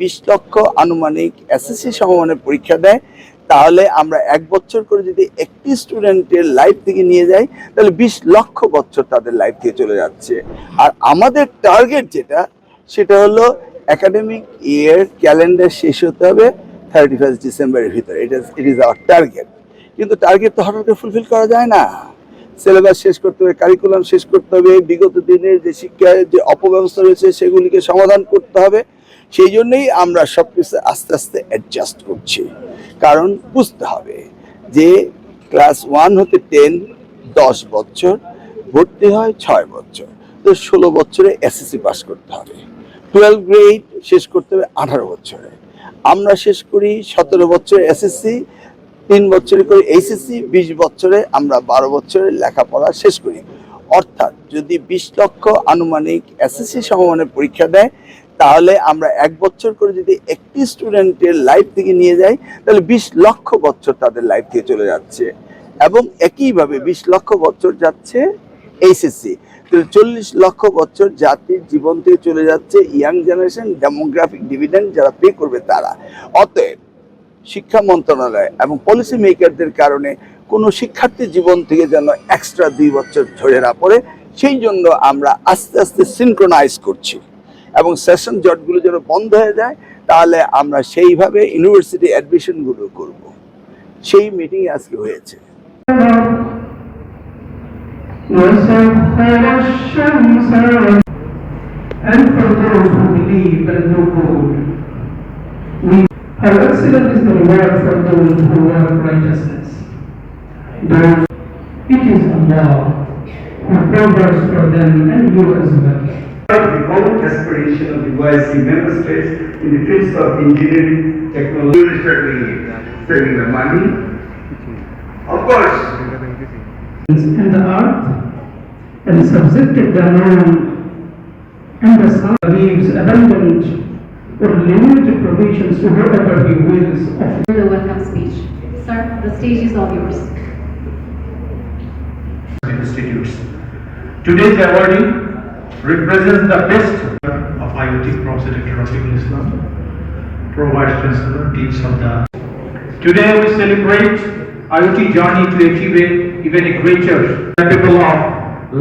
20 লক্ষ আনুমানিক এসএসসি সমমানের পরীক্ষা দেয়, তাহলে আমরা 1 বছর করে যদি একটি স্টুডেন্টের লাইফ থেকে নিয়ে যাই, তাহলে 20 লক্ষ বছর তাদের লাইফ থেকে চলে যাচ্ছে। আর আমাদের টার্গেট সেটা হলো একাডেমিক ইয়ার ক্যালেন্ডার শেষ হতে হবে 31 ডিসেম্বরের ভিতরে। It is our target. কিন্তু টার্গেট তো হঠাৎ করে ফুলফিল করা যায় না। সিলেবাস শেষ করতে হবে, কারিকুলাম শেষ করতে হবে, বিগত দিনের যে শিক্ষার যে অপব্যবস্থা রয়েছে সেগুলিকে সমাধান করতে হবে। সেই জন্যই আমরা সবকিছু আস্তে আস্তে অ্যাডজাস্ট করছি। কারণ বুঝতে হবে যে ক্লাস 1 হতে 10 10 বছর, ভর্তি হয় 6 বছর, তো 16 বছরে এসএসসি পাস করতে হবে। 12 গ্রেড শেষ করতে হবে 18 বছরে। আমরা শেষ করি 17 বছরে এসএসসি, 3 বছরে করি এইচএসসি, 20 বছরে আমরা 12 বছরের লেখাপড়া শেষ করি। অর্থাৎ যদি 20 লক্ষ আনুমানিক এসএসসি সমমানের পরীক্ষা দেয়, তাহলে আমরা 1 বছর করে যদি একটি স্টুডেন্টের লাইফ থেকে নিয়ে যাই, তাহলে 20 লক্ষ বছর তাদের লাইফ থেকে চলে যাচ্ছে। এবং একইভাবে 20 লক্ষ বছর যাচ্ছে এইচএসসি, তাহলে 40 লক্ষ বছর জাতির জীবন থেকে চলে যাচ্ছে ইয়াং জেনারেশন, ডেমোগ্রাফিক ডিভিডেন্ড যারা পে করবে তারা। অতএব শিক্ষা মন্ত্রণালয় এবং পলিসি মেকারদের কারণে কোনো শিক্ষার্থীর জীবন থেকে যেন এক্সট্রা 2 বছর ঝরে না পড়ে, সেই জন্য আমরা আস্তে আস্তে সিনক্রোনাইজ করছি। এবং সেশন জটগুলো যেন বন্ধ হয়ে যায়, তাহলে আমরা সেইভাবে ইউনিভার্সিটি অ্যাডমিশনগুলো করব। সেই মিটিং আজকে হয়েছে। And for those who believe and do good, how excellent is the reward for those who work righteousness. It is Allah who provides for them and you as well. The common aspiration of the YSC member states in the fields of engineering, technology, saving the money, of course, And the art and subjected the known and the sun leaves abundant or limited provisions to whatever he wills of. The welcome speech. Sir, the stage is all yours. Institutes. Today's awardee represents the best of IoT, Professor Dr. Rafiqul Islam, Vice Chancellor, Deans of the. Today we celebrate IoT journey to achieve even a greater, capable of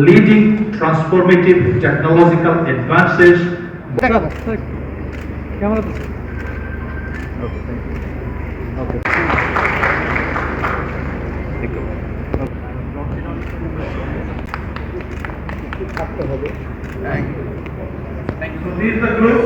leading transformative technological advances. so this is the group.